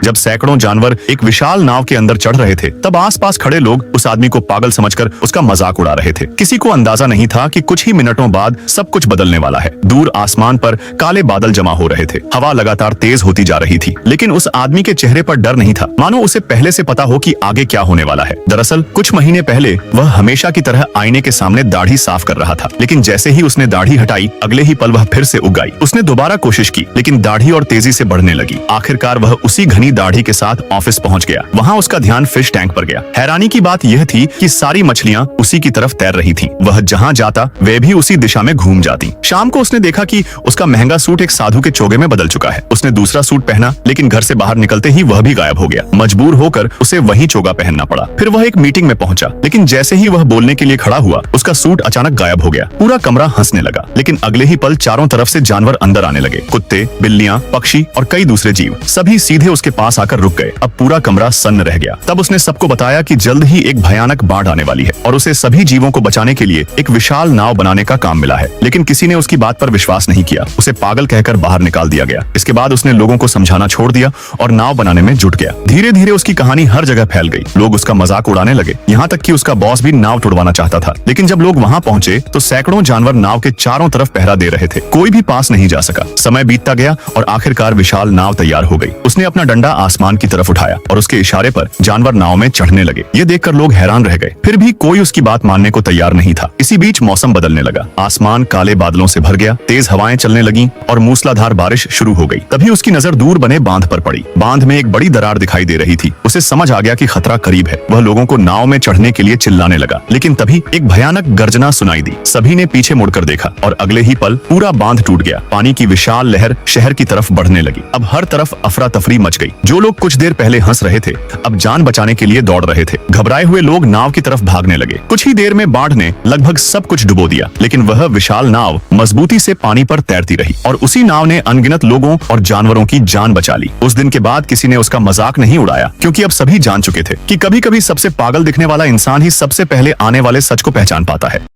जब सैकड़ों जानवर एक विशाल नाव के अंदर चढ़ रहे थे, तब आसपास खड़े लोग उस आदमी को पागल समझकर उसका मजाक उड़ा रहे थे। किसी को अंदाजा नहीं था कि कुछ ही मिनटों बाद सब कुछ बदलने वाला है। दूर आसमान पर काले बादल जमा हो रहे थे, हवा लगातार तेज होती जा रही थी, लेकिन उस आदमी के चेहरे पर डर नहीं था, मानो उसे पहले से पता हो कि आगे क्या होने वाला है। दरअसल कुछ महीने पहले वह हमेशा की तरह आईने के सामने दाढ़ी साफ कर रहा था, लेकिन जैसे ही उसने दाढ़ी हटाई, अगले ही पल वह फिर से उग गई। उसने दोबारा कोशिश की, लेकिन दाढ़ी और तेजी से बढ़ने लगी। आखिरकार वह उसी घनी दाढ़ी के साथ ऑफिस पहुंच गया। वहां उसका ध्यान फिश टैंक पर गया। हैरानी की बात यह थी कि सारी मछलियां उसी की तरफ तैर रही थीं। वह जहां जाता वे भी उसी दिशा में घूम जाती। शाम को उसने देखा कि उसका महंगा सूट एक साधु के चोगे में बदल चुका है। उसने दूसरा सूट पहना, लेकिन घर से बाहर निकलते ही वह भी गायब हो गया। मजबूर होकर उसे वही चोगा पहनना पड़ा। फिर वह एक मीटिंग में पहुंचा, लेकिन जैसे ही वह बोलने के लिए खड़ा हुआ, उसका सूट अचानक गायब हो गया। पूरा कमरा हंसने लगा, लेकिन अगले ही पल चारों तरफ से जानवर अंदर आने लगे। कुत्ते, बिल्लियां, पक्षी और कई दूसरे जीव, सभी सीधे उसके पास आकर रुक गए। अब पूरा कमरा सन्न रह गया। तब उसने सबको बताया कि जल्द ही एक भयानक बाढ़ आने वाली है और उसे सभी जीवों को बचाने के लिए एक विशाल नाव बनाने का काम मिला है। लेकिन किसी ने उसकी बात पर विश्वास नहीं किया। उसे पागल कहकर बाहर निकाल दिया गया। इसके बाद उसने लोगों को समझाना छोड़ दिया और नाव बनाने में जुट गया। धीरे धीरे उसकी कहानी हर जगह फैल गई। लोग उसका मजाक उड़ाने लगे, यहाँ तक कि उसका बॉस भी नाव तुड़वाना चाहता था। लेकिन जब लोग वहाँ पहुँचे तो सैकड़ों जानवर नाव के चारों तरफ पहरा दे रहे थे। कोई भी पास नहीं जा सका। समय बीतता गया और आखिरकार विशाल नाव तैयार हो गई। उसने अपना डंडा आसमान की तरफ उठाया और उसके इशारे पर जानवर नाव में चढ़ने लगे। ये देखकर लोग हैरान रह गए। फिर भी कोई उसकी बात मानने को तैयार नहीं था। इसी बीच मौसम बदलने लगा। आसमान काले बादलों से भर गया, तेज हवाएं चलने लगीं और मूसलाधार बारिश शुरू हो गई। तभी उसकी नजर दूर बने बांध पर पड़ी। बांध में एक बड़ी दरार दिखाई दे रही थी। उसे समझ आ गया कि खतरा करीब है। वह लोगों को नाव में चढ़ने के लिए चिल्लाने लगा, लेकिन तभी एक भयानक गर्जना सुनाई दी। सभी ने पीछे मुड़कर देखा और अगले ही पल पूरा बांध टूट गया। पानी की विशाल लहर शहर की तरफ बढ़ने लगी। अब हर तरफ अफरा तफरी मच गई। जो लोग कुछ देर पहले हंस रहे थे, अब जान बचाने के लिए दौड़ रहे थे। घबराए हुए लोग नाव की तरफ भागने लगे। कुछ ही देर में बाढ़ ने लगभग सब कुछ डुबो दिया, लेकिन वह विशाल नाव मजबूती से पानी पर तैरती रही और उसी नाव ने अनगिनत लोगों और जानवरों की जान बचा ली। उस दिन के बाद किसी ने उसका मजाक नहीं उड़ाया, क्योंकि अब सभी जान चुके थे कि कभी-कभी सबसे पागल दिखने वाला इंसान ही सबसे पहले आने वाले सच को पहचान पाता है।